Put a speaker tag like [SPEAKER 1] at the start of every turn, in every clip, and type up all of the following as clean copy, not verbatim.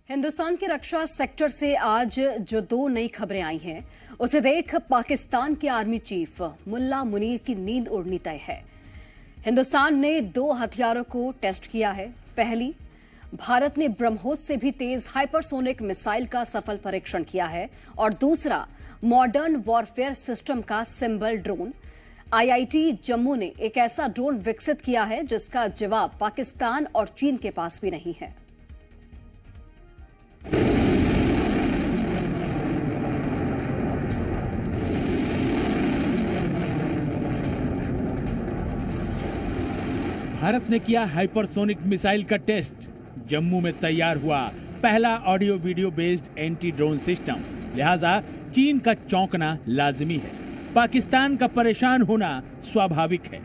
[SPEAKER 1] हिंदुस्तान के रक्षा सेक्टर से आज जो दो नई खबरें आई हैं, उसे देख पाकिस्तान के आर्मी चीफ मुल्ला मुनीर की नींद उड़नी तय है। हिंदुस्तान ने 2 हथियारों को टेस्ट किया है। पहली, भारत ने ब्रह्मोस से भी तेज हाइपरसोनिक मिसाइल का सफल परीक्षण किया है और दूसरा, मॉडर्न वॉरफेयर सिस्टम का सिंबल ड्रोन। आईआईटी जम्मू ने एक ऐसा ड्रोन विकसित किया है जिसका जवाब पाकिस्तान और चीन के पास भी नहीं है।
[SPEAKER 2] भारत ने किया हाइपरसोनिक मिसाइल का टेस्ट। जम्मू में तैयार हुआ पहला audio video based anti drone system. लिहाजा चीन का चौंकना लाजिमी है, पाकिस्तान का परेशान होना स्वाभाविक है।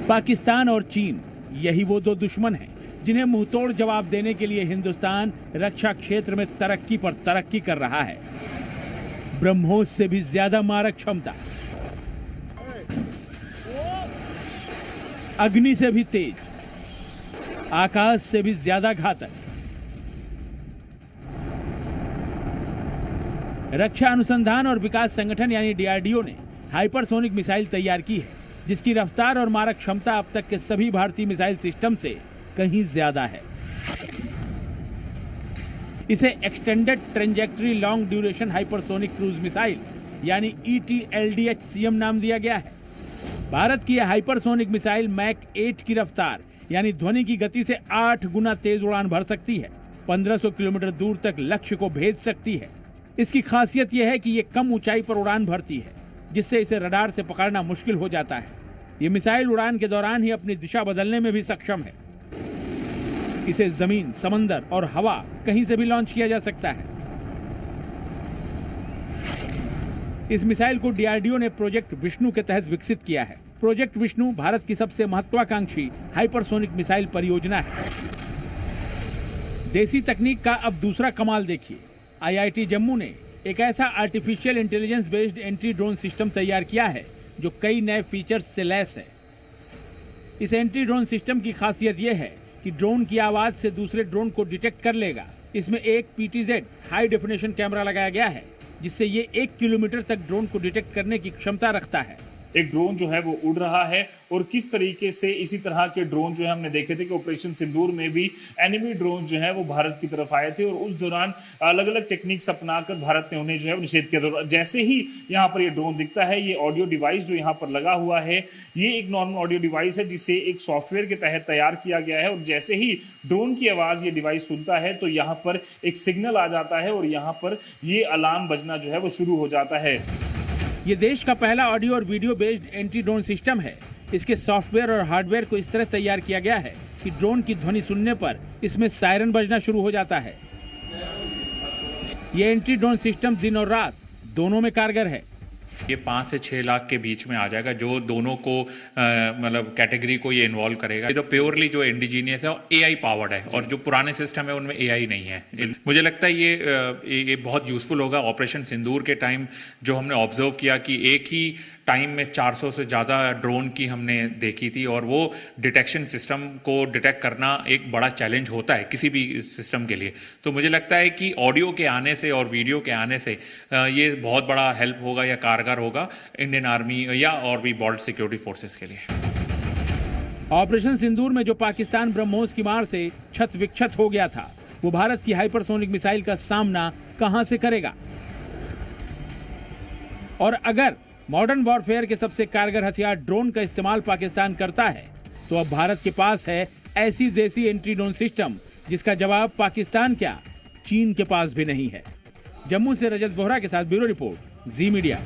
[SPEAKER 2] पाकिस्तान और चीन, यही वो दो दुश्मन हैं जिन्हें मुंहतोड़ जवाब देने के लिए हिंदुस्तान रक्षा क्षेत्र में तरक्की पर तरक्की कर रहा है। ब्रह्मोस से भी ज्यादा मारक क्षमता, अग्नि से भी तेज, आकाश से भी ज्यादा घातक। रक्षा अनुसंधान और विकास संगठन यानी डीआरडीओ ने हाइपरसोनिक मिसाइल तैयार की है, जिसकी रफ्तार और मारक क्षमता अब तक के सभी भारतीय मिसाइल सिस्टम से कहीं ज्यादा है। इसे extended trajectory long duration hypersonic cruise missile यानी ETLDH-CM नाम दिया गया है। भारत की यह हाइपरसोनिक मिसाइल मैक 8 की रफ्तार यानी ध्वनि की गति से 8 गुना तेज उड़ान भर सकती है। 1500 किलोमीटर दूर तक लक्ष्य को भेज सकती है। इसकी खासियत यह है कि यह कम ऊंचाई पर उड़ान भरती है, जिससे इसे रडार से पकड़ना मुश्किल हो जाता है। यह मिसाइल उड़ान के दौरान ही अपनी दिशा बदलने में भी सक्षम है। इसे जमीन, समंदर और हवा कहीं से भी लॉन्च किया जा सकता है। इस मिसाइल को डीआरडीओ ने प्रोजेक्ट विष्णु के तहत विकसित किया है। प्रोजेक्ट विष्णु भारत की सबसे महत्वाकांक्षी हाइपरसोनिक मिसाइल परियोजना है। देसी तकनीक का अब दूसरा कमाल देखिए। आईआईटी जम्मू ने एक ऐसा artificial intelligence based anti drone system तैयार किया है जो कई नए फीचर्स से लैस है। इस एंटी ड्रोन सिस्टम की खासियत यह है कि ड्रोन की आवाज से दूसरे ड्रोन को डिटेक्ट कर लेगा। इसमें एक PTZ हाई डेफिनेशन कैमरा लगाया गया है, जिससे ये 1 किलोमीटर तक ड्रोन को डिटेक्ट करने की क्षमता रखता है।
[SPEAKER 3] एक ड्रोन जो है वो उड़ रहा है और किस तरीके से इसी तरह के ड्रोन जो है हमने देखे थे कि ऑपरेशन सिंदूर में भी एनिमी ड्रोन जो है वो भारत की तरफ आए थे और उस दौरान अलग अलग टेक्निक्स अपनाकर भारत ने उन्हें जो है निषेध किया। जैसे ही यहाँ पर ये ड्रोन दिखता है, ये ऑडियो डिवाइस जो यहाँ पर लगा हुआ है, ये एक नॉर्मल ऑडियो डिवाइस है जिसे एक सॉफ्टवेयर के तहत तैयार किया गया है। और जैसे ही ड्रोन की आवाज़ ये डिवाइस सुनता है तो यहाँ पर एक सिग्नल आ जाता है और यहाँ पर ये अलार्म बजना जो है वो शुरू हो जाता है।
[SPEAKER 2] ये देश का पहला ऑडियो और video based anti drone system है। इसके सॉफ्टवेयर और हार्डवेयर को इस तरह तैयार किया गया है कि ड्रोन की ध्वनि सुनने पर इसमें सायरन बजना शुरू हो जाता है। ये एंटी ड्रोन सिस्टम दिन और रात दोनों में कारगर है।
[SPEAKER 4] ये 5 से 6 लाख के बीच में आ जाएगा, जो दोनों को मतलब कैटेगरी को ये इन्वॉल्व करेगा। ये तो प्योरली जो इंडिजीनियस है और AI पावर्ड है, और जो पुराने सिस्टम है उनमें AI नहीं है। मुझे लगता है ये बहुत यूजफुल होगा। ऑपरेशन सिंदूर के टाइम जो हमने ऑब्जर्व किया कि एक ही टाइम में 400 से ज़्यादा ड्रोन की हमने देखी थी, और वो डिटेक्शन सिस्टम को डिटेक्ट करना एक बड़ा चैलेंज होता है किसी भी सिस्टम के लिए। तो मुझे लगता है कि ऑडियो के आने से और वीडियो के आने से ये बहुत बड़ा हेल्प होगा या कारगर होगा इंडियन आर्मी या और भी बॉर्डर सिक्योरिटी फोर्सेस के लिए।
[SPEAKER 2] ऑपरेशन सिंदूर में जो पाकिस्तान ब्रह्मोस की मार से छत विक्षत हो गया था, वो भारत की हाइपरसोनिक मिसाइल का सामना कहां से करेगा? और अगर मॉडर्न वॉरफेयर के सबसे कारगर हथियार ड्रोन का इस्तेमाल पाकिस्तान करता है, तो अब भारत के पास है ऐसी जैसी एंटी ड्रोन सिस्टम जिसका जवाब पाकिस्तान क्या, चीन के पास भी नहीं है। जम्मू से रजत बोहरा के साथ ब्यूरो रिपोर्ट, जी मीडिया।